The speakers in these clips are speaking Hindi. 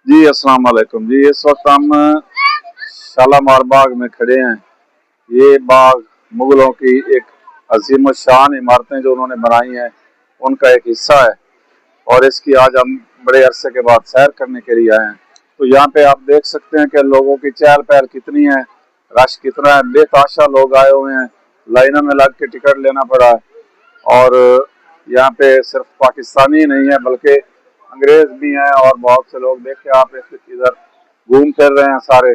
जी अस्सलाम वालेकुम जी। इस वक्त हम शालामार बाग में खड़े हैं। ये बाग मुगलों की एक अजीम शान इमारतें जो उन्होंने बनाई हैं उनका एक हिस्सा है और इसकी आज हम बड़े अरसे के बाद सैर करने के लिए आए हैं। तो यहाँ पे आप देख सकते हैं कि लोगों की चहल पहल कितनी है, रश कितना है, बेतहाशा लोग आए हुए हैं। लाइनों में लग के टिकट लेना पड़ा है और यहाँ पे सिर्फ पाकिस्तानी ही नहीं है बल्कि अंग्रेज भी हैं और बहुत से लोग देखे आप इधर घूम फिर रहे हैं सारे।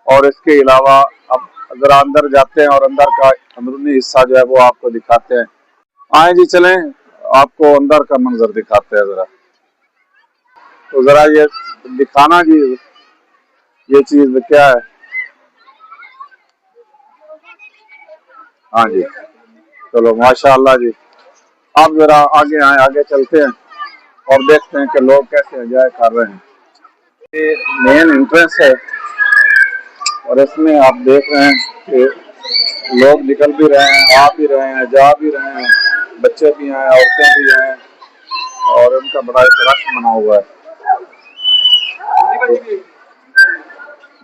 और इसके अलावा अब अगर अंदर जाते हैं और अंदर का अंदरूनी हिस्सा जो है वो आपको दिखाते हैं। आए जी चलें, आपको अंदर का मंजर दिखाते हैं जरा। तो जरा ये दिखाना जी, ये चीज क्या है। हाँ जी, चलो माशाल्लाह जी। आप जरा आगे आए, आगे चलते हैं और देखते हैं कि लोग कैसे एंजॉय कर रहे हैं। ये मेन एंट्रेंस है और इसमें आप देख रहे हैं कि लोग निकल भी रहे हैं, आ भी रहे हैं, जा भी रहे हैं, बच्चे भी हैं, औरतें भी हैं और उनका बड़ा एक रश बना हुआ है। तो,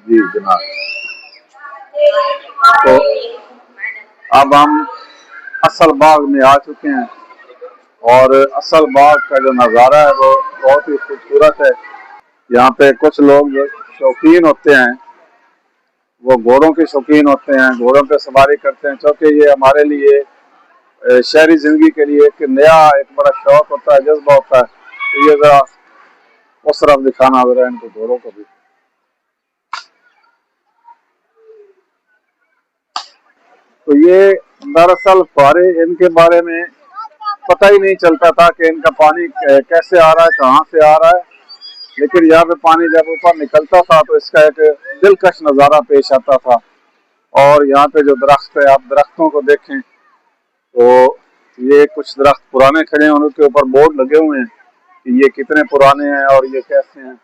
जी जनाब। तो अब हम असल बाग में आ चुके हैं और असल बाग का जो नज़ारा है वो बहुत ही खूबसूरत है। यहाँ पे कुछ लोग जो शौकीन होते हैं वो घोड़ों के शौकीन होते हैं, घोड़ों पे सवारी करते हैं, क्योंकि ये हमारे लिए शहरी जिंदगी के लिए एक नया एक बड़ा शौक होता है, जज्बा होता है। तो ये जरा उस तरफ दिखाना जरा इनको घोड़ों को भी। तो ये दरअसल फुहारे, इनके बारे में पता ही नहीं चलता था कि इनका पानी कैसे आ रहा है, कहाँ से आ रहा है। लेकिन यहाँ पे पानी जब ऊपर निकलता था तो इसका एक दिलकश नज़ारा पेश आता था। और यहाँ पे जो दरख्त है, आप दरख्तों को देखें तो ये कुछ दरख्त पुराने खड़े हैं, उनके ऊपर बोर्ड लगे हुए हैं कि ये कितने पुराने हैं और ये कैसे हैं।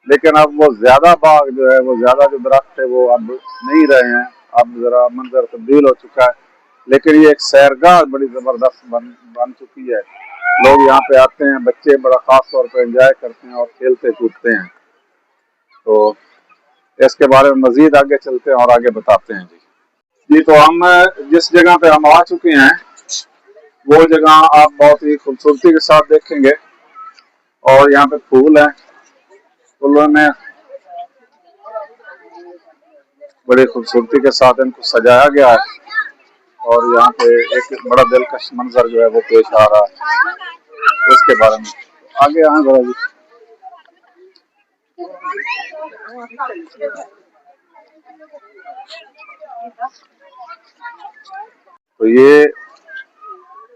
लेकिन अब वो ज्यादा बाग जो है, वो ज्यादा जो दरख्त है वो अब नहीं रहे हैं, अब जरा मंजर तब्दील हो चुका है। लेकिन ये एक सैरगाह बड़ी जबरदस्त बन चुकी है। लोग यहाँ पे आते हैं, बच्चे बड़ा खास तौर पर एंजॉय करते हैं और खेलते कूदते हैं। तो इसके बारे में मजीद आगे चलते हैं और आगे बताते हैं जी। तो हम जिस जगह पे हम आ चुके हैं वो जगह आप बहुत ही खूबसूरती के साथ देखेंगे और यहाँ पे फूल हैं, फूलों में बड़ी खूबसूरती के साथ इनको सजाया गया है और यहाँ पे एक बड़ा दिलकश मंजर जो है वो पेश आ रहा है। उसके बारे में आगे आए जरा जी। तो ये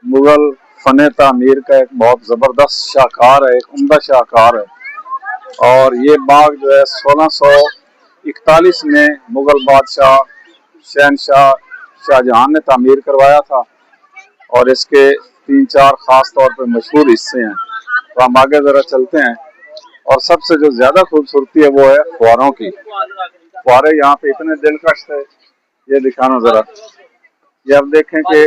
मुगल फन तामीर का एक बहुत जबरदस्त शाहकार है, एक उम्दा शाहकार है। और ये बाग जो है 1641 में मुगल बादशाह शहनशाह शाहजहां ने तामीर करवाया था और इसके 3-4 खास तौर पर मशहूर हिस्से हैं। तो हम आगे जरा चलते हैं और सबसे जो ज्यादा खूबसूरती है वो है फुहारों की। फुहारे यहाँ पे इतने दिलकश थे, ये दिखाना जरा। ये आप देखें कि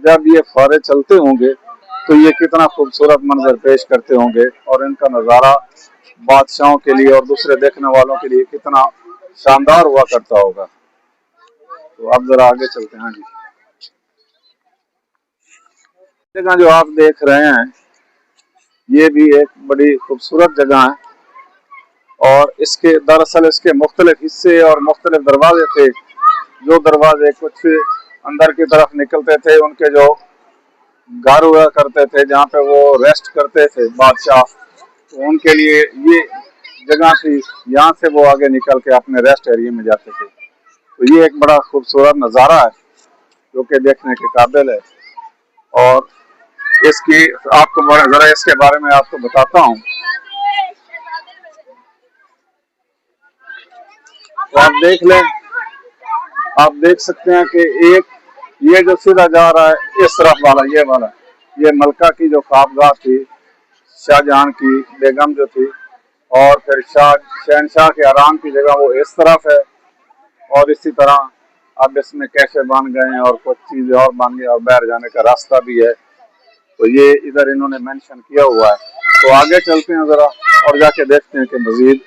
जब ये फुहारे चलते होंगे तो ये कितना खूबसूरत मंजर पेश करते होंगे और इनका नज़ारा बादशाहों के लिए और दूसरे देखने वालों के लिए कितना शानदार हुआ करता होगा। तो आप जरा आगे चलते हैं जी। जगह जो आप देख रहे हैं ये भी एक बड़ी खूबसूरत जगह है और इसके दरअसल इसके मुख्तलिफ हिस्से और मुख्तलिफ दरवाजे थे। जो दरवाजे कुछ अंदर की तरफ निकलते थे, उनके जो घर हुआ करते थे जहाँ पे वो रेस्ट करते थे बादशाह, तो उनके लिए ये जगह थी। यहाँ से वो आगे निकल के अपने रेस्ट एरिया में जाते थे। तो ये एक बड़ा खूबसूरत नज़ारा है जो कि देखने के काबिल है। और इसकी आपको जरा इसके बारे में आपको बताता हूँ। तो आप देख लें, आप देख सकते हैं कि एक ये जो सीधा जा रहा है इस तरफ वाला, ये मलका की जो ख्वाबगाह थी, शाहजहां की बेगम जो थी, और फिर शहनशाह के आराम की जगह वो इस तरफ है। और इसी तरह अब इसमें कैसे बन गए हैं और कुछ चीजें और बन गई और बाहर जाने का रास्ता भी है। तो ये इधर इन्होंने मेंशन किया हुआ है। तो आगे चलते हैं जरा और जाके देखते हैं कि मजीद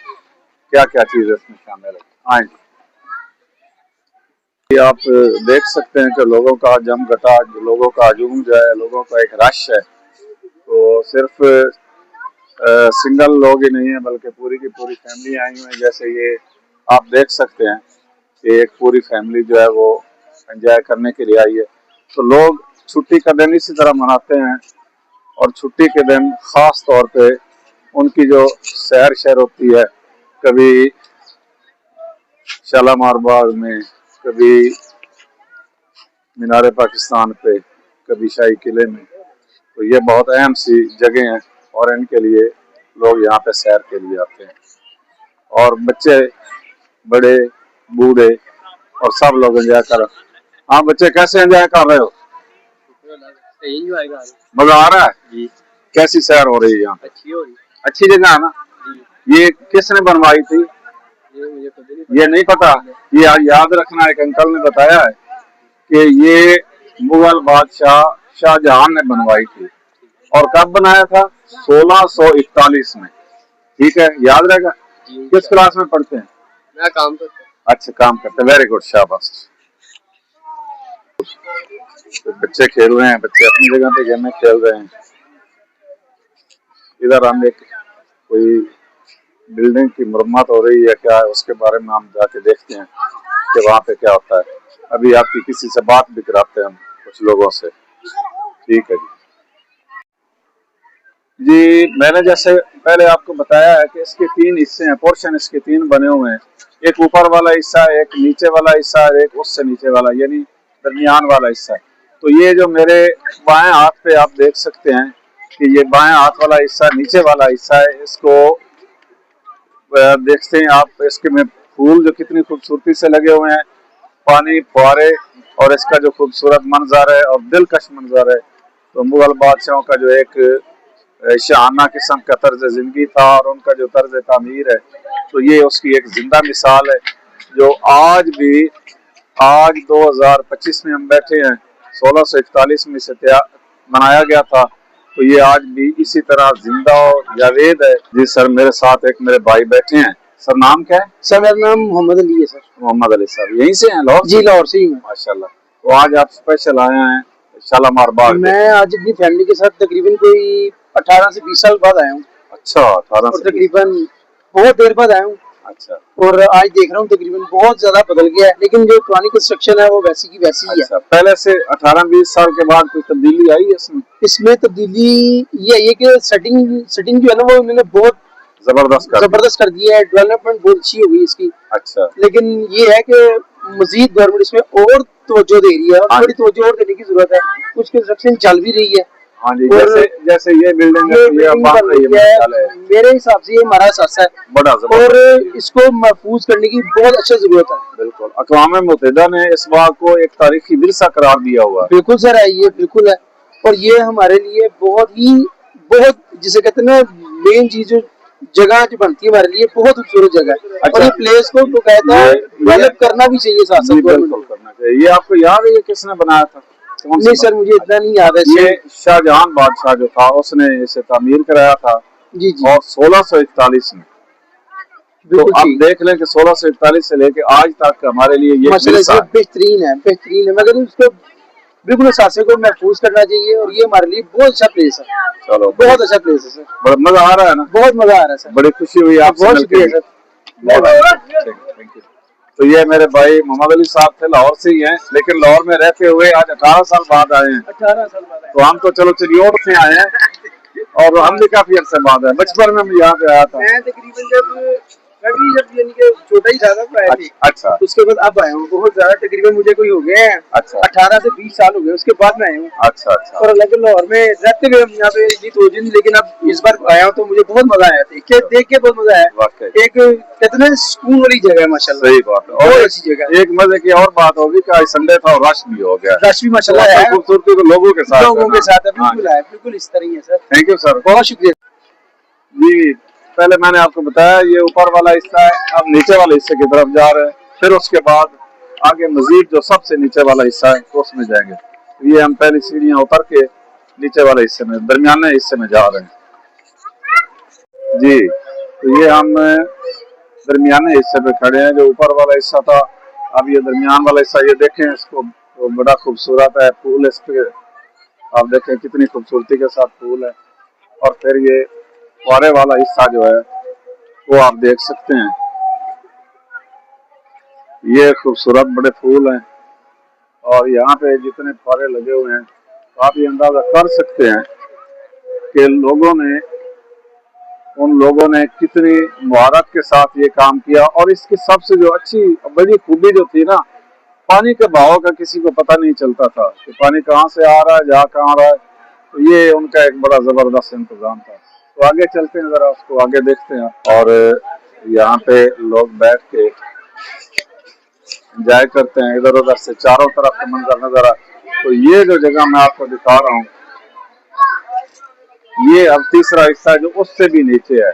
क्या क्या चीज इसमें शामिल है। आए ये आप देख सकते हैं कि लोगों का जमघटा, लोगों का हजूम जो है, लोगों का एक रश है। तो सिर्फ सिंगल लोग ही नहीं है बल्कि पूरी की पूरी फैमिली आई हुई है। जैसे ये आप देख सकते हैं कि एक पूरी फैमिली जो है वो एंजॉय करने के लिए आई है। तो लोग छुट्टी का दिन इसी तरह मनाते हैं और छुट्टी के दिन खास तौर पे उनकी जो सैर शहर होती है, कभी शालामार बाग में, कभी मीनार पाकिस्तान पे, कभी शाही किले में। तो ये बहुत अहम सी जगह हैं और इनके लिए लोग यहाँ पे सैर के लिए आते हैं और बच्चे, बड़े, बूढ़े और सब लोग एंजॉय कर। हाँ बच्चे, कैसे एंजॉय कर रहे हो? मजा आ रहा है जी। कैसी सैर हो रही है यहाँ पे? अच्छी हो रही, अच्छी जगह है ना जी। ये किसने बनवाई थी? ये नहीं पता। ये याद रखना, एक अंकल ने बताया है कि ये मुगल बादशाह शाहजहां ने बनवाई थी। और कब बनाया था? 1641 में। ठीक है, याद रहेगा। किस क्लास में पढ़ते हैं? मैं काम करता हूँ। अच्छा, काम करते हैं, वेरी गुड, शाबाश। तो बच्चे खेल रहे हैं, बच्चे अपनी जगह पे गेम खेल रहे हैं। इधर हम एक कोई बिल्डिंग की मरम्मत हो रही है क्या, उसके बारे में हम जाके देखते हैं कि वहाँ पे क्या होता है। अभी आपकी किसी से बात भी कराते हैं हम कुछ लोगों से। ठीक है जी, मैंने जैसे पहले आपको बताया है कि इसके 3 हिस्से हैं, पोर्शन इसके 3 बने हुए हैं। एक ऊपर वाला हिस्सा है, एक नीचे वाला हिस्सा है, एक उससे नीचे वाला यानी दरमियान वाला हिस्सा है। तो ये जो मेरे बाएं हाथ पे आप देख सकते हैं कि ये बाएं हाथ वाला हिस्सा नीचे वाला हिस्सा है। इसको देखते हैं आप, इसके में फूल जो कितनी खूबसूरती से लगे हुए हैं, पानी, फुहारे और इसका जो खूबसूरत मंजर है और दिलकश मंजर है। तो मुगल बादशाहों का जो एक शाहाना किस्म का तर्ज जिंदगी था और उनका जो तर्ज तामीर है, तो ये उसकी एक जिंदा मिसाल है जो आज भी, आज 2025 में हम बैठे हैं, 1641 में इसे बनाया गया था। तो ये आज भी इसी तरह जिंदा और जावेद है। जी सर, मेरे साथ एक मेरे भाई बैठे हैं। सर नाम क्या है? सर मेरा नाम मोहम्मद अली है। सर मोहम्मद अली साहब यहीं से हैं? लाहौर जी, लाहौर से ही हूँ। माशाल्लाह। तो आज आप स्पेशल आए हैं शालामार बाग? मैं आज अपनी फैमिली के साथ तकरीबन कोई 18 से 20 साल बाद आया हूँ। अच्छा, 18 से तकरीबन बहुत देर बाद आया हूँ। अच्छा। और आज देख रहा हूँ तकरीबन बहुत ज्यादा बदल गया है, लेकिन जो पुरानी कंस्ट्रक्शन है वो वैसी की वैसी ही है। पहले से 18-20 साल के बाद कोई तब्दीली आई है इसमें? इसमें तब्दीली ये है कि सेटिंग जो है ना वो उन्होंने बहुत जबरदस्त कर दिया है। डेवलपमेंट बहुत अच्छी हो गई इसकी। अच्छा। लेकिन ये है कि मजीद गवर्नमेंट इसमें और तवज्जो दे रही है और थोड़ी तवज्जो और देने की जरूरत है। कुछ कंस्ट्रक्शन चल भी रही है। हाँ जी, जैसे ये बिल्डिंग है, मेरे हिसाब से ये हमारा असासा है बड़ा, और इसको महफूज करने की बहुत अच्छी जरूरत है। बिल्कुल, अक़वाम मुत्तहिदा ने इस बाग को एक तारीखी विरसा करार दिया हुआ है। बिल्कुल सर है, ये बिल्कुल है। और ये हमारे लिए बहुत जिसे कहते हैं ना मेन चीज, जगह जो बनती है हमारे लिए बहुत खूबसूरत जगह है। अच्छा। और ये प्लेस को बकायदा डेवलप करना भी चाहिए साथ साथ, बिल्कुल करना चाहिए। ये आपको याद है ये किसने बनाया था? नहीं सर, मुझे इतना नहीं याद है। ये शाहजहां बादशाह जो था उसने इसे तामीर कराया था जी जी, और 1641 में। तो आप देख लें कि 1641 से लेके आज तक हमारे लिए ये बेहतरीन है। मगर उसको बिल्कुल सासे को महफूज करना चाहिए और ये हमारे लिए बहुत अच्छा प्लेस है। चलो, बहुत अच्छा प्लेस है सर, बड़ा मजा आ रहा है ना? बहुत मजा आ रहा है सर, बड़ी खुशी हुई आपसे। बहुत शुक्रिया सर, थैंक यू। तो ये मेरे भाई मोहम्मद अली साहब थे, लाहौर से ही हैं, लेकिन लाहौर में रहते हुए आज 18 साल बाद आए हैं। 18 साल बाद तो हम तो चलो चिड़ियोड़ से आए हैं और हम भी काफी अरसे बाद आए। बचपन में मैं यहाँ पे आया था। मैं तकरीबन जब यानी कि छोटा ही था तब आए थे। अच्छा। उसके बाद अब आया हूँ, बहुत ज्यादा तकरीबन मुझे कोई हो गए हैं। अच्छा। 18 से 20 साल हो गए, उसके बाद मैं आया हूँ। अच्छा अच्छा। और अलग लाहौर में रहते हुए हम यहाँ पे लेकिन अब इस बार आया हूँ तो मुझे बहुत मजा आया, देख के बहुत मजा आया। एक कितने सुकून वाली जगह है माशाल्लाह। सही बात है, और अच्छी जगह। एक मजे की और बात होगी कि आज संडे था और रश भी हो गया। रश भी माशाल्लाह है, खूबसूरती तो लोगों के साथ है। बिल्कुल इस तरह ही है सर। थैंक यू सर, बहुत शुक्रिया जी। पहले मैंने आपको बताया ये ऊपर वाला हिस्सा है, अब नीचे वाले हिस्से की तरफ जा रहे हैं, फिर उसके बाद आगे मजीद जो सबसे नीचे वाला हिस्सा है तो उसमें जाएंगे। ये हम पहली सीढ़ियां उतर के नीचे वाले हिस्से में, दरमियाने हिस्से में जा रहे हैं जी। तो ये हम दरमियाने हिस्से पे खड़े हैं। जो ऊपर वाला हिस्सा था, अब ये दरमियान वाला हिस्सा, ये देखें इसको, तो बड़ा खूबसूरत है फूल। इस पे आप देखें कितनी खूबसूरती के साथ फूल है। और फिर ये फुआरे वाला हिस्सा जो है वो आप देख सकते हैं, ये खूबसूरत बड़े फूल हैं। और यहाँ पे जितने फुआरे लगे हुए हैं, तो आप ये अंदाजा कर सकते हैं कि उन लोगों ने कितनी मुहारत के साथ ये काम किया। और इसकी सबसे जो अच्छी बड़ी खूबी जो थी ना, पानी के बहाव का किसी को पता नहीं चलता था कि पानी कहाँ से आ रहा है, जा कहाँ आ रहा है। तो ये उनका एक बड़ा जबरदस्त इंतजाम था। तो आगे चलते हैं, जरा उसको आगे देखते हैं। और यहाँ पे लोग बैठ के एंजॉय करते हैं, इधर उधर से चारों तरफ का मंजर नजर आ। तो ये जो जगह मैं आपको दिखा रहा हूँ, ये अब तीसरा हिस्सा है जो उससे भी नीचे है।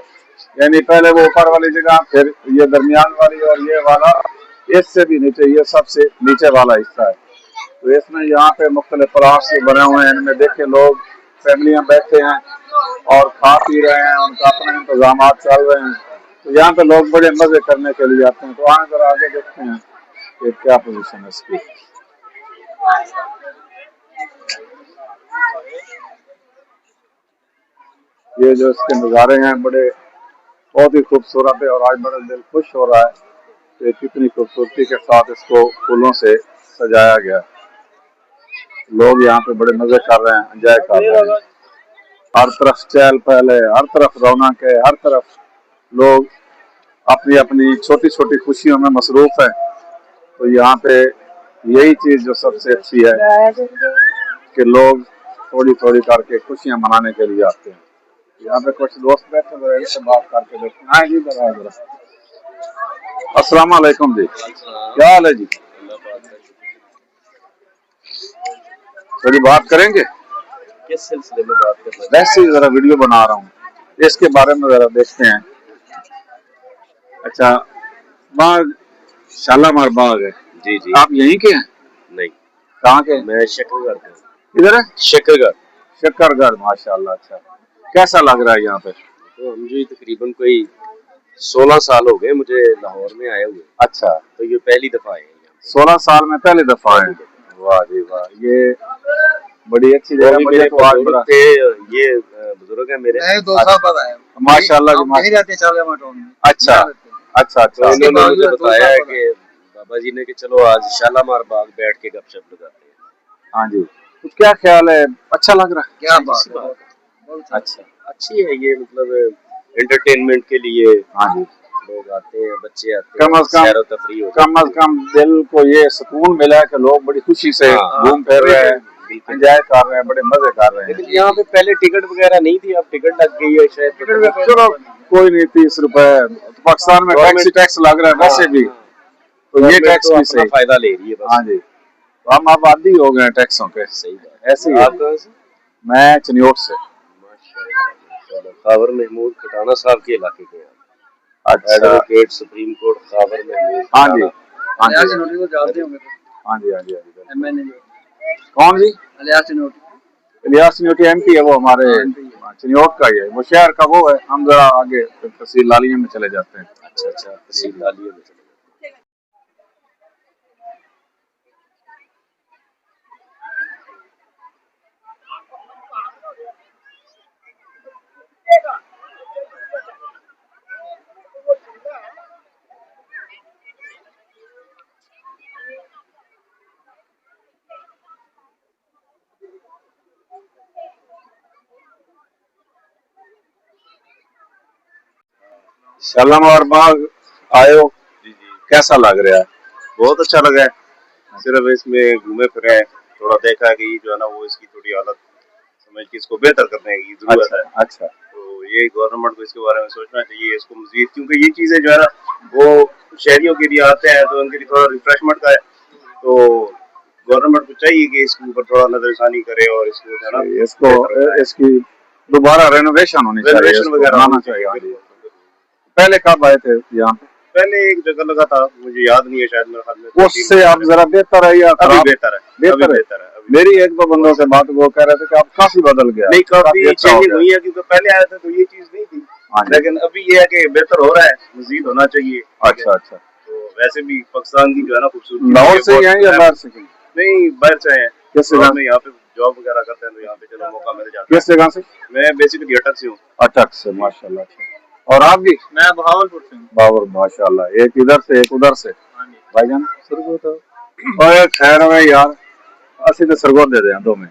यानी पहले वो ऊपर वाली जगह, फिर ये दरमियान वाली, और ये वाला इससे भी नीचे, ये सबसे नीचे वाला हिस्सा है। तो इसमें यहाँ पे मुख्तलिफ प्लाट से बने हुए हैं। इनमें देखे लोग, फैमिलियां बैठे हैं और खा पी रहे हैं, उनका अपने इंतजाम चल रहे हैं। तो यहाँ पे लोग बड़े मजे करने के लिए आते हैं। तो आगे जरा आगे देखते हैं कि क्या पोजीशन है इसकी। ये जो इसके नज़ारे हैं बड़े बहुत ही खूबसूरत है। और आज बड़ा दिल खुश हो रहा है कि कितनी खूबसूरती के साथ इसको फूलों से सजाया गया। लोग यहाँ पे बड़े मजे कर रहे हैं, एंजॉय कर रहे हैं। हर तरफ चहल पहल है, हर तरफ रौनक है, हर तरफ लोग अपनी अपनी छोटी छोटी खुशियों में मसरूफ है। तो यहाँ पे यही चीज जो सबसे अच्छी है कि लोग थोड़ी थोड़ी करके खुशियां मनाने के लिए आते हैं। यहाँ पे कुछ दोस्त बैठे हुए हैं, इनसे बात करके देखते हैं। जी जरा अस्सलाम वालेकुम जी, क्या हाल है जी? थोड़ी बात करेंगे, किस सिलसिले में बात कर रहे हैं? वैसे ही जरा वीडियो बना रहा हूँ, इसके बारे में जरा देखते हैं। अच्छा, बाग शालामार बाग है जी जी। आप यहीं के हैं? नहीं, कहाँ के? मैं शकरगढ़ का। इधर है शकरगढ़। शकरगढ़, माशाल्लाह। अच्छा, कैसा लग रहा है यहाँ पे? तो हम जो तकरीबन कोई 16 साल हो गए मुझे लाहौर में आए हुए। अच्छा, तो ये पहली दफा है। 16 साल में पहली दफा है? वाह जी वाह, ये बड़ी अच्छी जगह। मुझे तो आज बड़ा थे, ये बुजुर्ग है मेरे, 2 साल बाद आए माशाल्लाह जी। यहीं रहते हैं शालामार टाउन में। अच्छा अच्छा अच्छा। तो इन्होंने मुझे बताया है कि बाबा जी ने कि चलो आज शालामार बाग बैठ के गपशप लगाते हैं। हाँ जी, तो क्या ख्याल है, अच्छा लग रहा है? क्या बात है, अच्छा, अच्छी है ये, मतलब एंटरटेनमेंट के लिए। हाँ जी, लोग आते हैं, बच्चे आते हैं, कम अज कम दिल को ये सुकून मिला है कि लोग बड़ी खुशी से घूम फिर रहे हैं, एंजॉय कर रहे हैं, बड़े मजे कर रहे हैं। लेकिन यहाँ पे पहले टिकट वगैरह नहीं थी, अब टिकट लग गई है शायद। चलो कोई नहीं, 30 रुपए। तो पाकिस्तान में टैक्स लग रहा है वैसे भी, तो ये टैक्स भी सही फायदा ले रही है बस। हाँ जी, तो हम आबादी हो गए टैक्सों के। सही बात। ऐसे ही। आप कहाँ से? मैं चनियोट से। माशाल्लाह। खावर महमूद खटाना साहब के इलाके के हैं। अच्छा, advocate supreme court Khawar Mahmood. हाँ जी हाँ जी अलियास नोटी को जानते होंगे। हाँ जी हाँ जी हाँ जी। एमएनए कौन जी? अलियास नोटी। इलियास न्यूटी एमपी है, वो हमारे चनियोट का ही है, वो शहर का वो है। हम जरा आगे तहसील लालिया में चले जाते हैं। अच्छा अच्छा, तहसील लालिया में चले। शालामार बाग आए हो, कैसा लग रहा है? बहुत अच्छा लगा है। सिर्फ इसमें घूमे फिरे, थोड़ा देखा कि जो है ना वो इसकी थोड़ी हालत समझ के इसको बेहतर करने की जरूरत है। अच्छा, तो ये गवर्नमेंट को इसके बारे में सोचना चाहिए, इसको मजीद, क्योंकि ये चीजें जो है ना वो शहरियों के लिए आते हैं तो उनके लिए थोड़ा रिफ्रेशमेंट का है। तो गवर्नमेंट को चाहिए कि इसके ऊपर थोड़ा नजरसानी करे और इसको जो है ना इसकी दोबारा रेनोवेशन होनी चाहिए, रेनोवेशन वगैरह होना चाहिए। पहले कब आए थे यहाँ पे? पहले एक जगह लगा था, मुझे याद नहीं है, शायद मेरे ख्याल में उससे अब जरा बेहतर है या अभी बेहतर है, बेहतर है? मेरी एक दो बंदों से बात, वो कह रहे थे कि अब काफी बदल गया, नहीं काफी अच्छा हो चेंजिंग गया। हुई है, क्योंकि पहले आया था तो ये चीज नहीं थी, हाँ जी। लेकिन अभी ये है कि बेहतर हो रहा है, मजीद होना चाहिए। अच्छा अच्छा। तो वैसे भी पाकिस्तान की जो है ना खूबसूरती, लाहौर से ही हैं या बाहर से? नहीं बाहर से हैं। किस और जगह? में यहाँ पे जॉब वगैरह करते हैं तो यहाँ पे चलो मौका मिल जाता किस जगह से? है। मैं बेसिकली अटक से हूँ। अटक से, माशाल्लाह। अच्छा। और आप भी? मैं बहावलपुर से हूँ। बाबर, माशाल्लाह। एक इधर से एक उधर से। हाँ जी। भाईजान सरगोद और खैर में यार असि तो सरगोद दे दें दो में।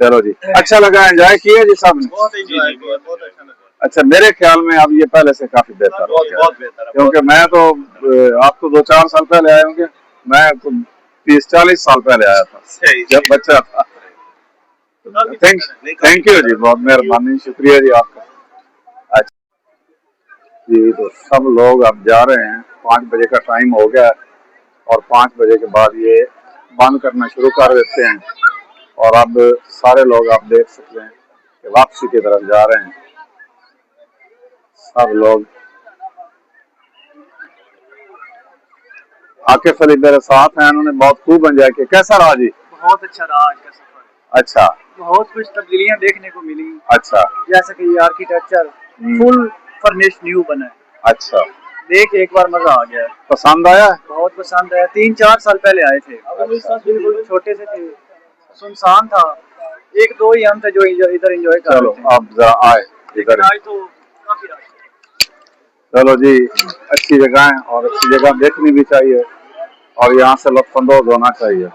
चलो जी, अच्छा लगा, एंजॉय किया जी सब ने? बहुत एंजॉय किया, बहुत अच्छा लगा। अच्छा, मेरे ख्याल में अब ये पहले से काफी बेहतर हो गया, बहुत बेहतर है, क्योंकि मैं तो आप तो 2-4 साल पहले आए होंगे, मैं तो 30-40 साल पहले आया था सही। जब बच्चा था। थैंक यू जी, बहुत मेहरबानी, शुक्रिया जी आपका। अच्छा जी, तो सब लोग अब जा रहे हैं, 5 बजे का टाइम हो गया है और 5 बजे के बाद ये बंद करना शुरू कर देते हैं। और अब सारे लोग आप देख सकते हैं कि वापसी की तरफ जा रहे हैं सब लोग। आकिफ अली मेरे साथ हैं, उन्होंने बहुत खूब एंजॉय किया। कैसा रहा जी? बहुत अच्छा रहा आज का सफर। अच्छा बहुत कुछ तब्दीलियां देखने को मिली, अच्छा। जैसे कि ये आर्किटेक्चर फुल फर्निश्ड न्यू बना है। अच्छा, देख के एक बार मजा आ गया। पसंद आया? बहुत पसंद आया। 3-4 साल पहले आए थे, बिल्कुल छोटे से थे, सुनसान था, 1-2 ही हम थे जो इधर एंजॉय कर चलो रहे थे। आप जरा आए इधर। आज तो काफी रश है। चलो जी, अच्छी जगह है और अच्छी जगह देखनी भी चाहिए और यहाँ से लुत्फानंदोज होना चाहिए।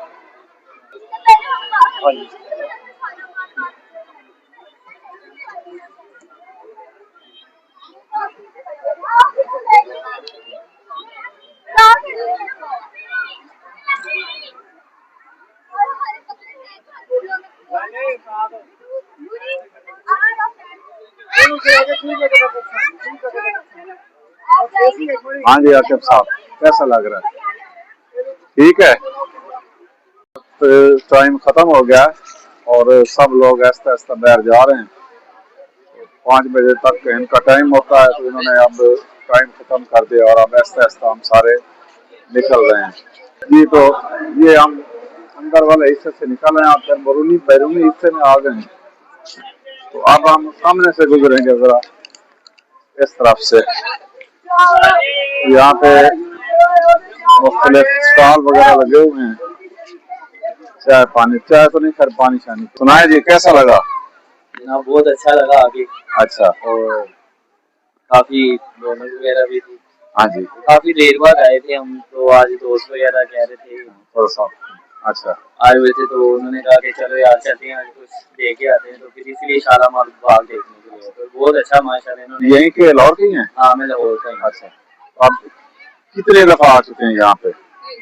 हाँ जी आकिब साहब, कैसा लग रहा है? ठीक है। टाइम खत्म हो गया और सब लोग आहिस्ता आहिस्ता बाहर जा रहे हैं। 5 बजे तक इनका टाइम होता है, तो इन्होंने अब टाइम खत्म कर दिया और अब आहिस्ता आहिस्ता हम सारे निकल रहे हैं जी। तो ये हम अंदर वाले हिस्से से निकल रहे हैं, आप फिर बैरूनी हिस्से में आ गए हैं। तो अब हम सामने से गुजरेंगे जरा इस तरफ से। यहाँ पे मुख्तलिफ स्टॉल वगैरह लगे हुए हैं, चाय पानी, चाय तो नहीं, खैर पानी शानी। सुनाए जी, कैसा लगा? जनाब बहुत अच्छा लगा आगे, अच्छा, और काफी रौनक वगैरह भी थी। हाँ जी, काफी देर बाद आए थे हम, तो आज दोस्त वगैरह कह रहे थे थोड़ा सा। अच्छा, आए हुए थे, तो उन्होंने कहा कि चलो यार चलते हैं, आज कुछ देख के आते हैं, तो फिर इसलिए शालामार बाग देखने के लिए। तो बहुत अच्छा माशाल्लाह इन्होंने। यहीं के लाहौर के ही हैं? हाँ मैं लाहौर का हूँ। अच्छा, आप कितने दफा आ चुके हैं यहाँ पे?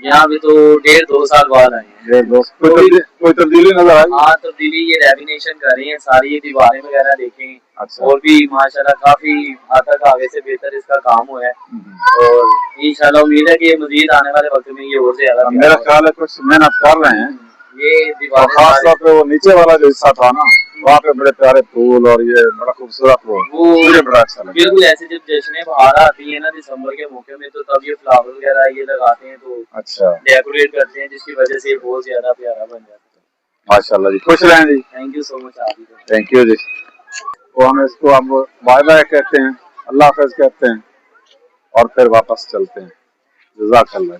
यहाँ भी तो 1.5-2 साल बाद आए हैं। 1-2 कोई तब्दीली नजर आई? हाँ तब्दीली, ये लेमिनेशन कर रही है सारी, ये दीवारें वगैरह देखें, अच्छा, और भी माशाल्लाह काफी हद तक आगे से बेहतर इसका काम हुआ है। और इंशाल्लाह उम्मीद है कि ये मजीद आने वाले वक्त में ये और से ज्यादा मेरा ख्याल है कुछ मेहनत कर रहे हैं। ये और दीवारें खास तौर पे वो नीचे वाला जो हिस्सा था ना, वहाँ पे बड़े प्यारे फूल और ये बड़ा खूबसूरत वो मुझे बड़ा अच्छा लगा। बिल्कुल ऐसे जब जश्न बहार आती है ना दिसंबर के मौके में, तो तब ये फ्लावर वगैरह ये लगाते हैं, तो अच्छा, डेकोरेट करते हैं, जिसकी वजह से ये बहुत ज्यादा प्यारा बन जाता है। माशाल्लाह जी, खुश रहें जी। थैंक यू सो मच आप भी। थैंक यू जी। तो हम इसको अब बाय बाय कहते हैं, अल्लाह हाफ़िज़ कहते हैं और फिर वापस चलते हैं। जज़ाकल्लाह।